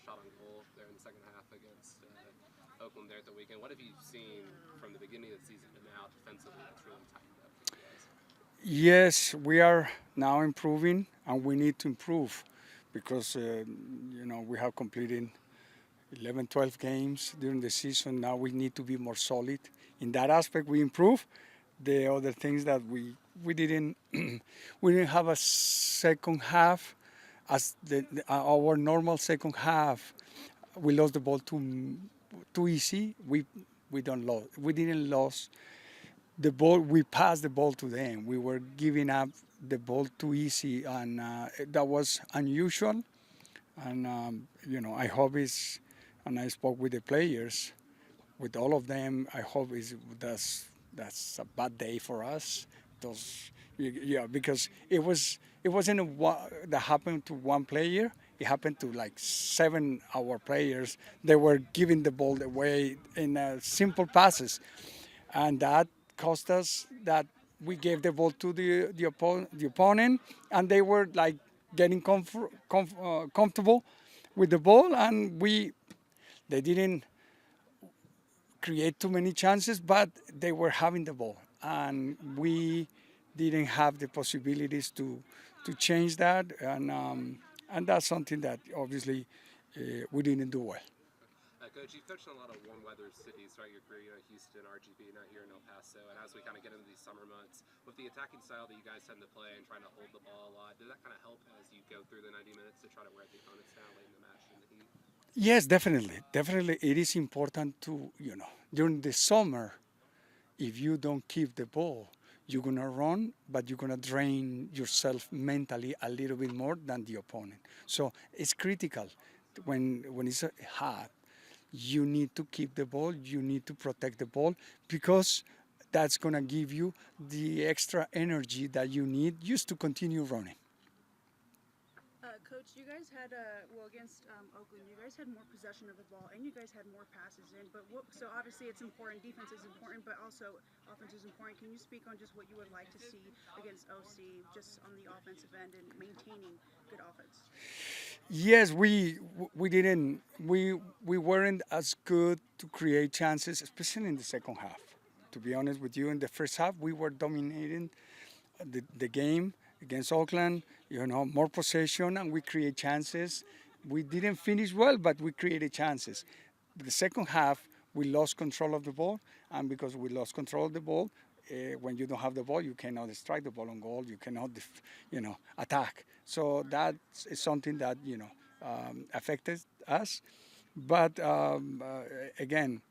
shot on goal there in the second half against Oakland there at the weekend. What have you seen from the beginning of the season to now defensively that's really tightened up for you guys? Yes, we are now improving, and we need to improve because we have completed 11, 12 games during the season. Now we need to be more solid. In that aspect, we improve. The other things that we didn't we didn't have a second half as our normal second half. We lost the ball too easy. We don't lose. We didn't lose the ball. We passed the ball to them. We were giving up the ball too easy, and that was unusual. And I hope it's. And I spoke with the players, with all of them. I hope that's a bad day for us. Those, yeah, because it wasn't that happened to one player. It happened to like seven our players. They were giving the ball away in simple passes, and that cost us that we gave the ball to the opponent, and they were like getting comfortable with the ball, and they didn't create too many chances, but they were having the ball, and we didn't have the possibilities to change that, and that's something that obviously we didn't do well. Coach, you've coached in a lot of warm weather cities throughout your career, Houston, RGB, now here in El Paso. And as we kind of get into these summer months, with the attacking style that you guys tend to play and trying to hold the ball a lot, does that kind of help as you go through the 90 minutes to try to wear the opponents down late in the match in the heat? Yes, definitely, definitely, it is important to during the summer, if you don't keep the ball, you're gonna run, but you're gonna drain yourself mentally a little bit more than the opponent. So it's critical when it's hot. You need to keep the ball. You need to protect the ball because that's gonna give you the extra energy that you need just to continue running. Coach, you guys had against Oakland, you guys had more possession of the ball and you guys had more passes in. So obviously it's important. Defense is important, but also offense is important. Can you speak on just what you would like to see against OC, just on the offensive end and maintaining good offense? Yes, we didn't we weren't as good to create chances, especially in the second half. To be honest with you, in the first half we were dominating the game against Oakland. More possession and we create chances. We didn't finish well, but we created chances. The second half we lost control of the ball, and because we lost control of the ball, when you don't have the ball, you cannot strike the ball on goal. You cannot, attack. So that is something that affected us. But again,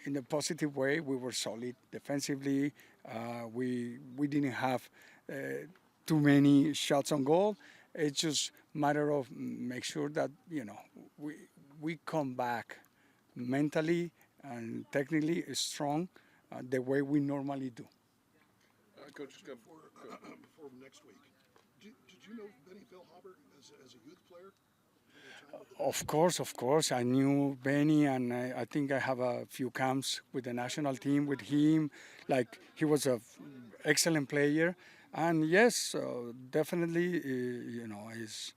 in a positive way, we were solid defensively. We didn't have too many shots on goal. It's just matter of make sure that we we come back mentally and technically strong the way we normally do. Coach, before next week, did you know Benny Philhopper as a youth player? Of course, I knew Benny, and I think I have a few camps with the national team with him. Like he was a excellent player, and yes, definitely, he's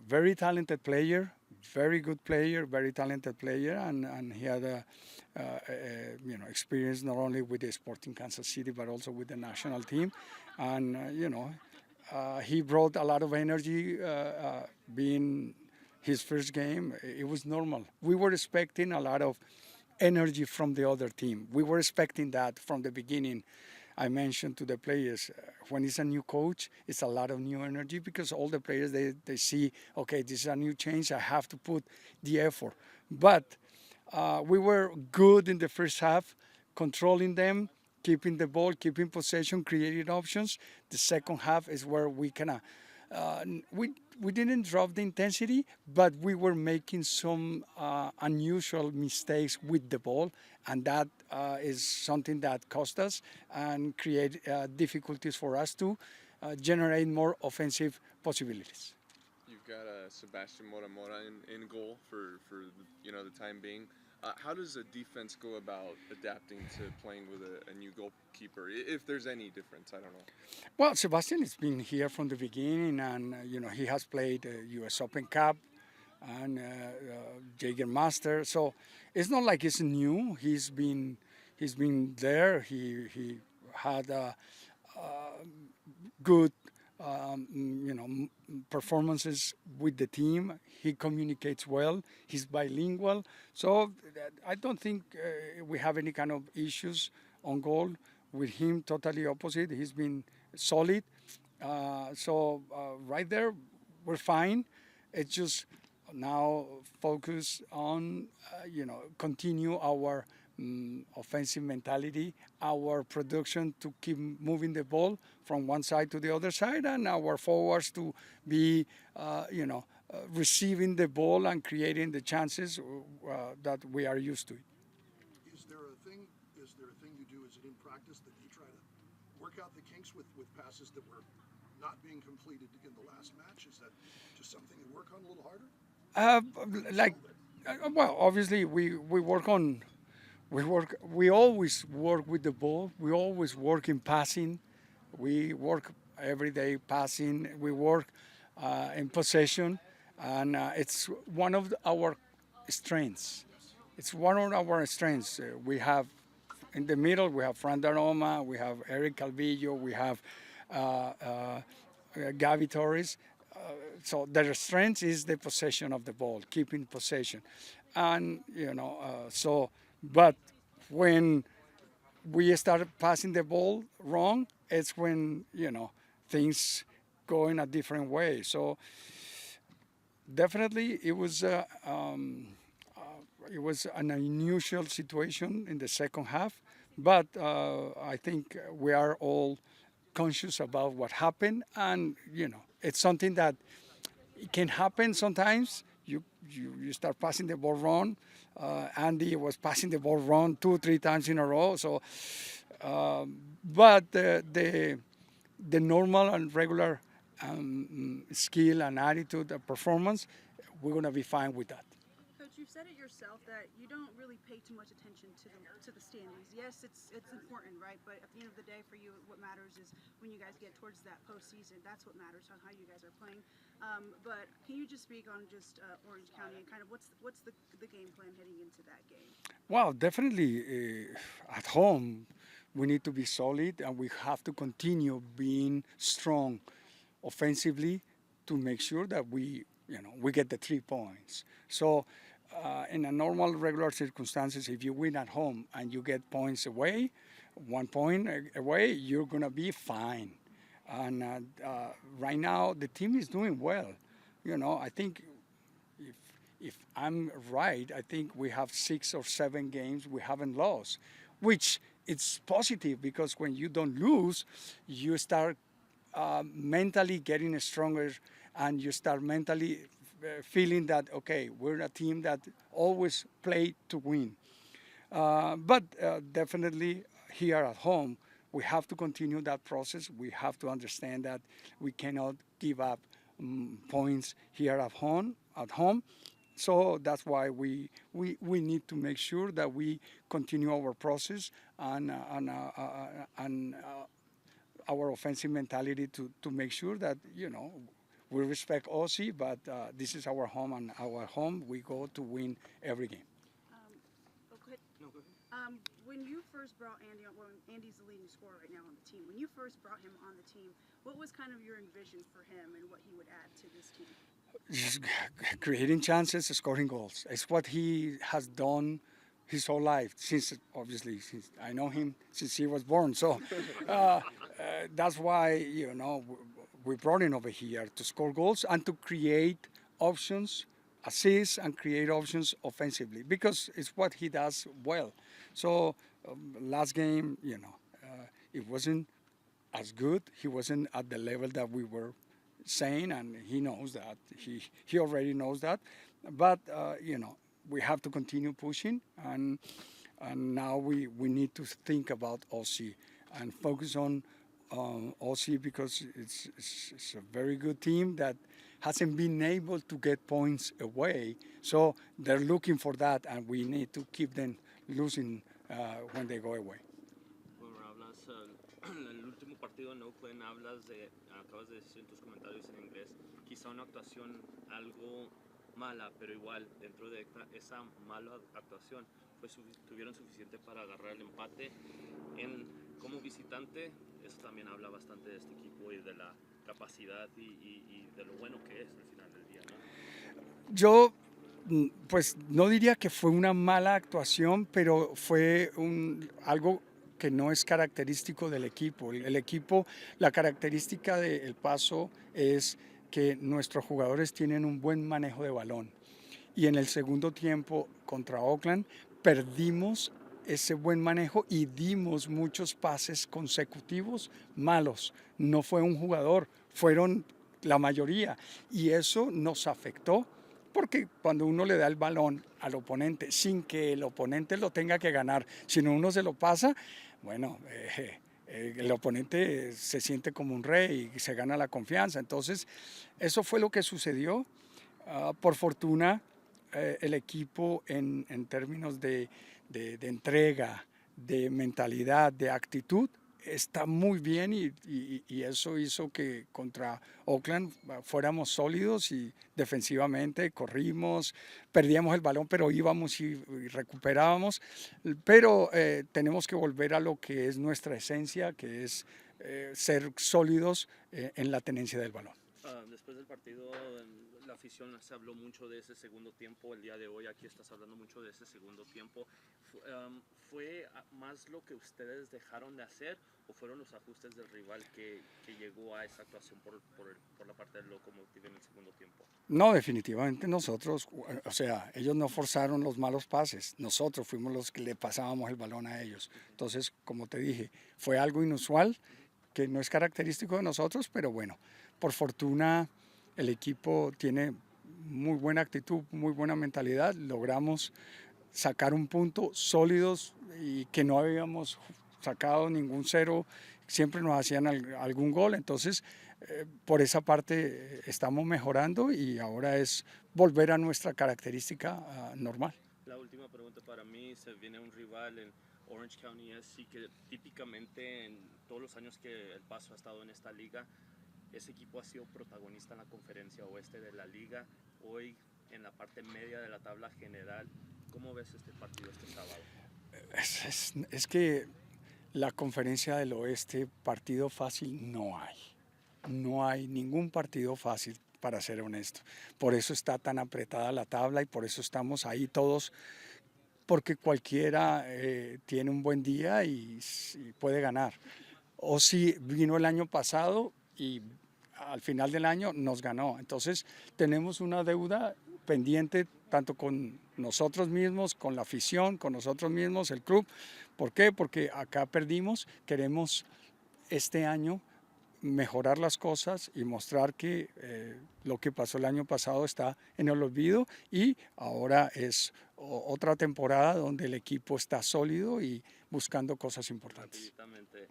very talented player, very good player, very talented player, and he had experience not only with the Sporting Kansas City but also with the national team, and he brought a lot of energy. Being his first game, it was normal. We were expecting a lot of energy from the other team. We were expecting that from the beginning. I mentioned to the players when it's a new coach, it's a lot of new energy because all the players they see, okay, this is a new change. I have to put the effort. But we were good in the first half, controlling them, keeping the ball, keeping possession, creating options. The second half is where we kind of uh, we we didn't drop the intensity, but we were making some unusual mistakes with the ball, and that is something that cost us and create difficulties for us to generate more offensive possibilities. You've got Sebastian Mora Mora in goal for the time being. How does a defense go about adapting to playing with a new goalkeeper? If there's any difference, I don't know. Well, Sebastian has been here from the beginning, and he has played U.S. Open Cup, and Jägermaster. So it's not like it's new. He's been there. He had good performances with the team. He communicates well. He's bilingual. So I don't think we have any kind of issues on goal with him. Totally opposite. He's been solid. Right there, we're fine. It's just now focus on continue our offensive mentality, our production to keep moving the ball from one side to the other side, and our forwards to be receiving the ball and creating the chances that we are used to. Is there a thing? Is there a thing you do? Is it in practice that you try to work out the kinks with passes that were not being completed in the last match? Is that just something you work on a little harder? Well, obviously we work on. We always work with the ball. We always work in passing. We work every day passing. We work in possession, and it's one of our strengths. It's one of our strengths. We have in the middle. We have Fran Daroma. We have Eric Calvillo. We have Gavi Torres. So their strength is the possession of the ball, keeping possession, and But when we start passing the ball wrong, it's when things go in a different way. So definitely, it was an unusual situation in the second half, but I think we are all conscious about what happened, and it's something that it can happen sometimes. You start passing the ball wrong. Andy was passing the ball wrong 2-3 times in a row. So, but the normal and regular skill and attitude and performance, we're gonna be fine with that. Coach, you've said it yourself that you don't really pay too much attention to the standings. Yes, it's important, right? But at the end of the day, for you, what matters is when you guys get towards that postseason. That's what matters on how you guys are playing. But can you just speak on just Orange County and kind of what's the game plan heading into that game? Well, definitely at home, we need to be solid, and we have to continue being strong offensively to make sure that we get the 3 points. So in a normal, regular circumstances, if you win at home and you get points away, 1 point away, you're gonna be fine. And right now, the team is doing well. I think if I'm right, I think we have 6 or 7 games we haven't lost, which it's positive because when you don't lose, you start mentally getting stronger, and you start mentally feeling that, okay, we're a team that always play to win. But definitely here at home, we have to continue that process. We have to understand that we cannot give up points here at home. So that's why we need to make sure that we continue our process and our offensive mentality to make sure that we respect Aussie, but this is our home, and our home we go to win every game. Go ahead. No, go ahead. When you first brought Andy on, well, Andy's the leading scorer right now on the team. When you first brought him on the team, what was kind of your envision for him and what he would add to this team? Just creating chances, scoring goals. It's what he has done his whole life, since I know him since he was born. So that's why we brought him over here to score goals and to create options, assists, and create options offensively, because it's what he does well. So last game, it wasn't as good. He wasn't at the level that we were saying, and he knows that. He already knows that. But we have to continue pushing, and now we need to think about Aussie and focus on Aussie, because it's a very good team that hasn't been able to get points away. So they're looking for that, and we need to keep them losing when they go away. Bueno, hablas el último partido en Oakland, acabas de decir en tus comentarios en inglés, quizá una actuación algo mala, pero igual dentro de esa mala actuación tuvieron suficiente para agarrar el empate. Como visitante, eso también habla bastante de este equipo y de la capacidad y de lo bueno que es al final del día, ¿no? Yo, pues no diría que fue una mala actuación, pero fue algo que no es característico del equipo. El equipo, la característica del Paso es que nuestros jugadores tienen un buen manejo de balón. Y en el segundo tiempo contra Oakland perdimos ese buen manejo y dimos muchos pases consecutivos malos. No fue un jugador, fueron la mayoría. Y eso nos afectó porque cuando uno le da el balón al oponente sin que el oponente lo tenga que ganar, sino uno se lo pasa, bueno, el oponente se siente como un rey y se gana la confianza. Entonces, eso fue lo que sucedió. Por fortuna, el equipo en términos de entrega, de mentalidad, de actitud, está muy bien y eso hizo que contra Oakland fuéramos sólidos y defensivamente corrimos, perdíamos el balón, pero íbamos y recuperábamos. Pero tenemos que volver a lo que es nuestra esencia, que es ser sólidos en la tenencia del balón. Después del partido, la afición se habló mucho de ese segundo tiempo. El día de hoy aquí estás hablando mucho de ese segundo tiempo. ¿Fue más lo que ustedes dejaron de hacer o fueron los ajustes del rival que llegó a esa actuación por la parte del Lokomotiv en el segundo tiempo? No, definitivamente nosotros, o sea, ellos no forzaron los malos pases, nosotros fuimos los que le pasábamos el balón a ellos. Entonces, como te dije, fue algo inusual que no es característico de nosotros, pero bueno, por fortuna el equipo tiene muy buena actitud, muy buena mentalidad, logramos sacar un punto sólidos y que no habíamos sacado ningún cero, siempre nos hacían algún gol, entonces por esa parte estamos mejorando y ahora es volver a nuestra característica normal. La última pregunta para mí, se viene un rival en Orange County, así que típicamente en todos los años que El Paso ha estado en esta liga, ese equipo ha sido protagonista en la conferencia oeste de la liga. Hoy en la parte media de la tabla general, ¿cómo ves este partido este sábado? Es que la conferencia del oeste, partido fácil no hay. No hay ningún partido fácil, para ser honesto. Por eso está tan apretada la tabla y por eso estamos ahí todos, porque cualquiera tiene un buen día y puede ganar. O si vino el año pasado y al final del año nos ganó. Entonces tenemos una deuda pendiente tanto con nosotros mismos, con la afición, con nosotros mismos, el club. ¿Por qué? Porque acá perdimos, queremos este año mejorar las cosas y mostrar que lo que pasó el año pasado está en el olvido y ahora es otra temporada donde el equipo está sólido y buscando cosas importantes. Rápidamente,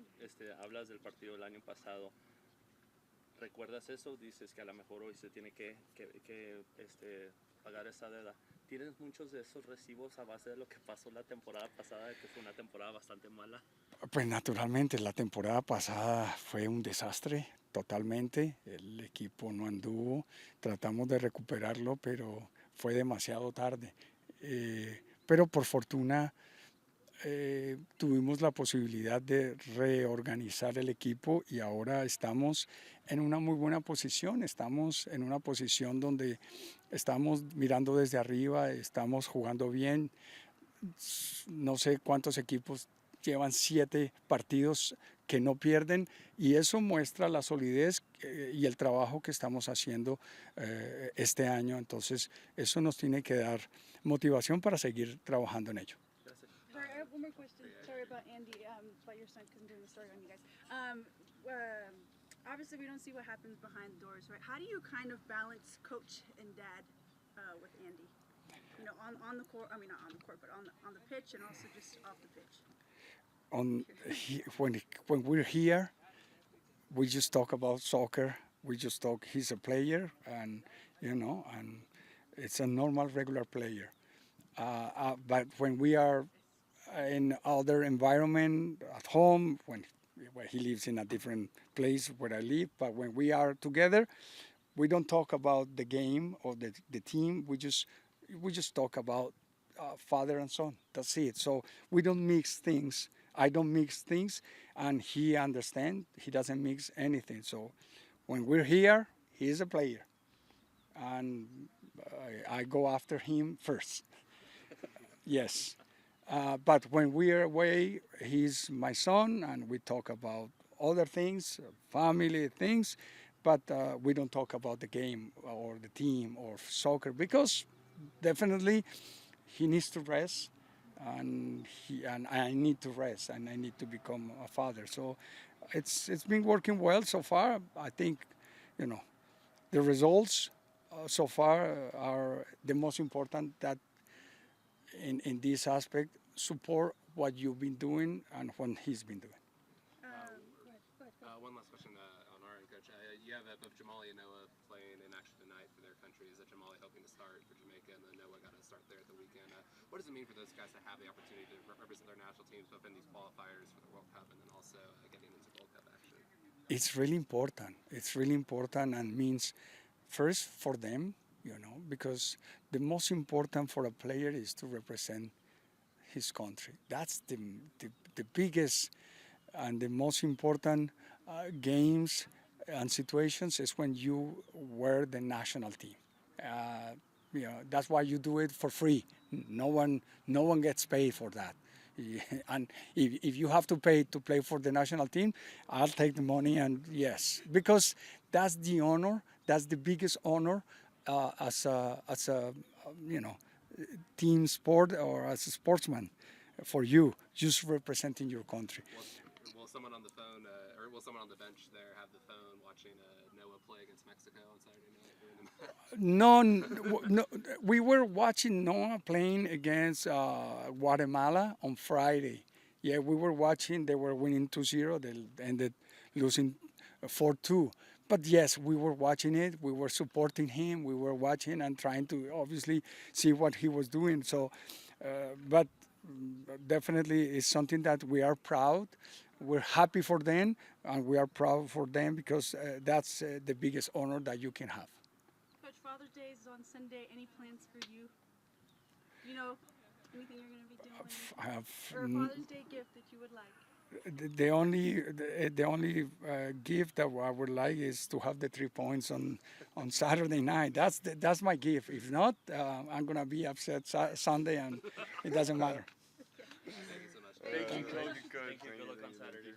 hablas del partido del año pasado. ¿Recuerdas eso? Dices que a lo mejor hoy se tiene que pagar esa deuda. ¿Tienes muchos de esos recibos a base de lo que pasó la temporada pasada, que fue una temporada bastante mala? Pues naturalmente, la temporada pasada fue un desastre totalmente. El equipo no anduvo, tratamos de recuperarlo, pero fue demasiado tarde. Pero por fortuna tuvimos la posibilidad de reorganizar el equipo y ahora estamos en una muy buena posición, estamos en una posición donde estamos mirando desde arriba, estamos jugando bien, no sé cuántos equipos llevan 7 partidos que no pierden y eso muestra la solidez y el trabajo que estamos haciendo este año, entonces eso nos tiene que dar motivación para seguir trabajando en ello. Sorry, I have one more question. Sorry about Andy, about your son, because I'm doing the story on you guys. Obviously, we don't see what happens behind the doors, right? How do you kind of balance coach and dad with Andy? You know, on the court. I mean, not on the court, but on the pitch, and also just off the pitch. When we're here, we just talk about soccer. We just talk. He's a player, and and it's a normal, regular player. But when we are in other environment at home, when he lives in a different place where I live, but when we are together, we don't talk about the game or the team. We just talk about father and son. That's it. So we don't mix things. I don't mix things, and he understands. He doesn't mix anything. So when we're here, he is a player, and I go after him first. Yes. But when we are away, he's my son, and we talk about other things, family things, but we don't talk about the game or the team or soccer because definitely he needs to rest, and I need to rest, and I need to become a father. So it's been working well so far. I think, you know, the results so far are the most important. That in this aspect support what you've been doing and what he's been doing. Go ahead. Go ahead. One last question on our end, Coach. You have both Jamali and Noah playing in action tonight for their countries. Jamali hoping to start for Jamaica, and then Noah got to start there at the weekend. What does it mean for those guys to have the opportunity to represent their national teams both in these qualifiers for the World Cup and then also getting into Gold Cup action? It's really important. It's really important and means first for them, because the most important for a player is to represent his country. That's the biggest and the most important games and situations is when you wear the national team. Uh, that's why you do it for free. No one gets paid for that. And if you have to pay to play for the national team, I'll take the money, and yes, because that's the honor. That's the biggest honor as a you know team sport or as a sportsman for you, just representing your country. Will someone on the phone or will someone on the bench there have the phone watching Noah play against Mexico on Saturday night during the match? No, we were watching Noah playing against Guatemala on Friday. Yeah, we were watching. They were winning 2-0. They ended losing 4-2. But yes, we were watching it. We were supporting him. We were watching and trying to obviously see what he was doing. So, but definitely it's something that we are proud. We're happy for them, and we are proud for them because that's the biggest honor that you can have. Coach, Father's Day is on Sunday. Any plans for you? You know, anything you're going to be doing? I have Or a Father's Day gift that you would like? the only gift that I would like is to have the 3 points on Saturday night. That's my gift. If not, I'm gonna be upset Sunday, and it doesn't matter. Thank you so much. Thank you, Thank Coach. you, Coach. Thank you. Good luck on Saturday.